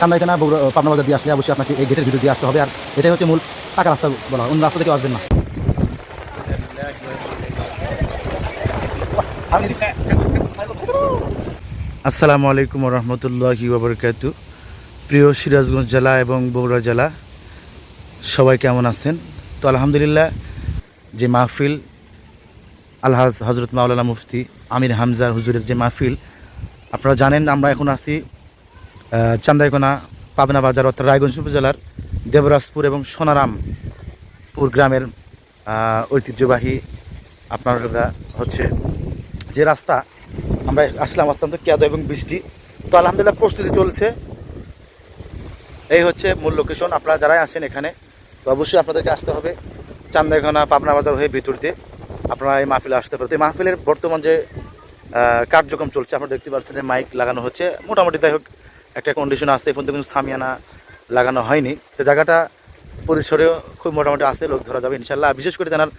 চান্দাইখানা পাবনা বাজার দিয়ে আসলে অবশ্যই আপনাকে এই গেটের ভিতর দিয়ে আসতে হবে। আর এটাই হচ্ছে মূল পাকা রাস্তা বলা, অন্য রাস্তা থেকে আসবেন না। আসসালামু আলাইকুম রহমতুল্লাহি ওয়া বারাকাতুহু। প্রিয় সিরাজগঞ্জ জেলা এবং বগুড়া জেলা সবাই কেমন আছেন? তো আলহামদুলিল্লাহ, যে মাহফিল আলহাজ হজরত মাওলানা মুফতি আমির হামজা হুজুরের যে মাহফিল, আপনারা জানেন আমরা এখন আছি চান্দাইকোনা পাবনা বাজার অর্থাৎ রায়গঞ্জ উপজেলার দেবরাজপুর এবং সোনারামপুর গ্রামের ঐতিহ্যবাহী আপনার হচ্ছে যে রাস্তা, আমরা আসলাম অত্যন্ত কেদো এবং বৃষ্টি। তো আলহামদুলিল্লাহ প্রস্তুতি চলছে। এই হচ্ছে মূল লোকেশন। আপনারা যারাই আসেন এখানে তো অবশ্যই আপনাদেরকে আসতে হবে চান্দাইখানা পাবনা বাজার হয়ে ভিতর দিয়ে আপনারা এই মাহফিলে আসতে পারেন। তো এই মাহফিলের বর্তমান যে কার্যক্রম চলছে আপনারা দেখতে পাচ্ছেন যে মাইক লাগানো হচ্ছে, মোটামুটি যাই হোক একটা কন্ডিশন আসছে। এখন তো কিন্তু সামিয়ানা লাগানো হয়নি, তো জায়গাটা পরিসরেও খুব মোটামুটি আসছে, লোক ধরা যাবে ইনশাল্লাহ। বিশেষ করে জানার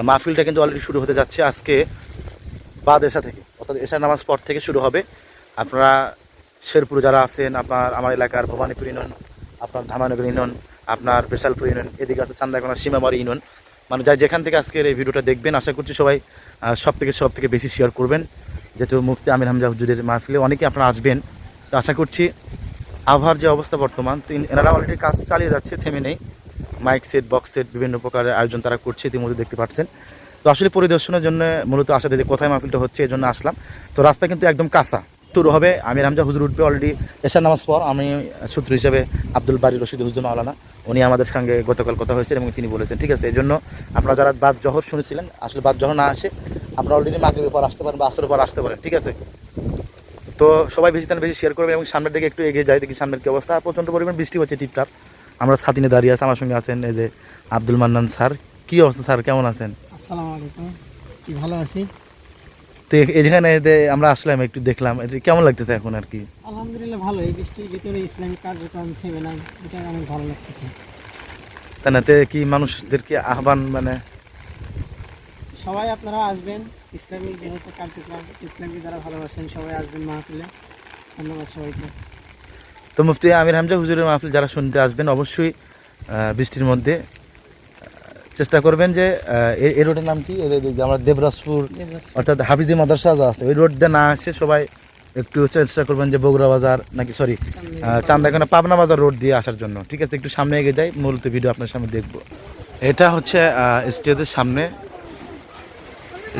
মাহফিলটা কিন্তু অলরেডি শুরু হতে যাচ্ছে আজকে বাদ এশা থেকে, অর্থাৎ এশার নামাজ পর থেকে শুরু হবে। আপনারা শেরপুর যারা আছেন, আপনার আমার এলাকার ভবানীপুর ইউনিয়ন, আপনার ধামানগর ইউনিয়ন, আপনার বেশালপুর ইউনিয়ন, এদিকে আছে চান্দাইকোনা সীমামারি ইউনিয়ন, মানে যাই যেখান থেকে আজকের এই ভিডিওটা দেখবেন আশা করছি সবাই সব থেকে বেশি শেয়ার করবেন। যেহেতু মুফতি আমির হামজা হুজুরের মাহফিলে অনেকে আপনারা আসবেন, তো আশা করছি আবহাওয়ার যে অবস্থা বর্তমান, তো এনারা অলরেডি কাজ চালিয়ে যাচ্ছে, থেমে নেই। মাইক সেট, বক্স সেট বিভিন্ন প্রকারের আয়োজন তারা করছে, ইতিমধ্যে দেখতে পাচ্ছেন। তো আসলে পরিদর্শনের জন্য মূলত আসা যে কোথায় মাহফিলটা হচ্ছে এই জন্য আসলাম। তো রাস্তা কিন্তু একদম কাঁচা, শুরু হবে আমির হামজা হুজুর উঠবে অলরেডি এশার নামাজ পর। আমি সূত্র হিসেবে আব্দুল বারী রশিদ হুজুর মাওলানা, উনি আমাদের সঙ্গে গতকাল কথা হয়েছে এবং তিনি বলেছেন ঠিক আছে। এই জন্য আপনারা যারা বাদ জহর শুনেছিলেন, আসলে বাদ জহর না আসে আপনারা অলরেডি মাগরিবের পর আসতে পারেন বা আসরের পর আসতে পারেন, ঠিক আছে। তো সবাই বেশি শেয়ার করবেন এবং সামনের দিকে একটু এগিয়ে যায়, দেখি সামনের কি অবস্থা। প্রচণ্ড পরিমাণ বৃষ্টি হচ্ছে টিপটাপ। আমরা ছাতিনে দাঁড়িয়ে আছি, আমার সঙ্গে আছেন এই যে আব্দুল মান্নান স্যার। কি অবস্থা স্যার, কেমন আছেন? আসসালামু আলাইকুম, কি ভালো আছি। তো এখানে আমরা আসলাম, একটু দেখলাম, এটা কেমন লাগতেছে এখন আর কি? আলহামদুলিল্লাহ ভালো। এই বৃষ্টির ভিতরে ইসলামিক কার্যক্রম থেমে নাই, এটা অনেক ভালো লাগতেছে। তাই না? তে কি মানুষদেরকে আহ্বান, মানে সবাই আপনারা আসবেন, ইসলামিক যেহেতু কার্যক্রম, ইসলামকে যারা ভালোবাসেন সবাই আসবেন মাহফিলে। ধন্যবাদ সবাইকে। তো মুফতি আমির হামজা হুজুরের মাহফিল যারা শুনতে আসবেন অবশ্যই বৃষ্টির মধ্যে চেষ্টা করবেন যে এই রোডের নাম কি, আমরা দেবরাজপুর অর্থাৎ হাফিজি মাদ্রাসা যা আছে ওই রোড দিয়ে না আসে সবাই একটু চেষ্টা করবেন যে বগুড়া বাজার নাকি সরি চান্দাইখানা পাবনা বাজার রোড দিয়ে আসার জন্য, ঠিক আছে। একটু সামনে এগিয়ে যাই, মূলত ভিডিও আপনার সামনে দেখবো। এটা হচ্ছে স্টেজের সামনে,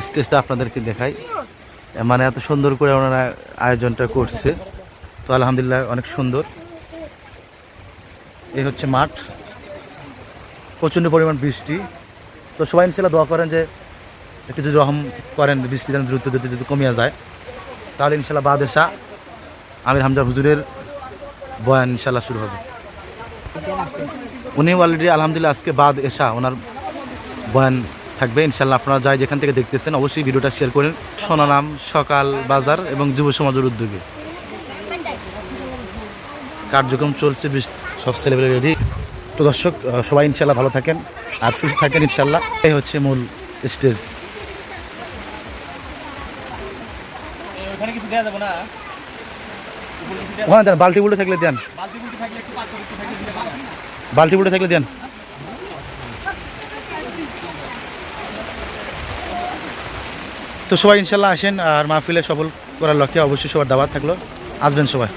স্টেজটা আপনাদেরকে দেখাই, মানে এত সুন্দর করে ওনারা আয়োজনটা করছে। তো আলহামদুলিল্লাহ অনেক সুন্দর। এই হচ্ছে মাঠ, প্রচণ্ড পরিমাণ বৃষ্টি। তো সবাই ইনশাল্লাহ দোয়া করেন যে একটু যদি রহম করেন, বৃষ্টি যেন দ্রুত যদি কমিয়ে যায়, তাহলে ইনশাল্লাহ বাদ এশা আমির হামজা হুজুরের বয়ান ইনশাল্লাহ শুরু হবে। উনি অলরেডি আলহামদুলিল্লাহ আজকে বাদ এশা ওনার বয়ান থাকবে ইনশাল্লাহ। আপনারা যাই যেখান থেকে দেখতেছেন অবশ্যই ভিডিওটা শেয়ার করেন। সোনারাম সকাল বাজার এবং যুব সমাজের উদ্যোগে কার্যক্রম চলছে, সব ছেলেবেলে রেডি। তো দর্শক সবাই ইনশাল্লাহ ভালো থাকেন আর সুস্থ থাকেন ইনশাল্লাহ। এই হচ্ছে মূল স্টেজ। ওখানে দেন, বালতি বুলটে থাকলে দেন, বালতি বুলটে থাকলে দেন। তো সবাই ইনশাল্লাহ আসেন আর মাহফিলে সফল করার লক্ষ্যে অবশ্যই সবার দাওয়াত থাকলো, আসবেন সবাই।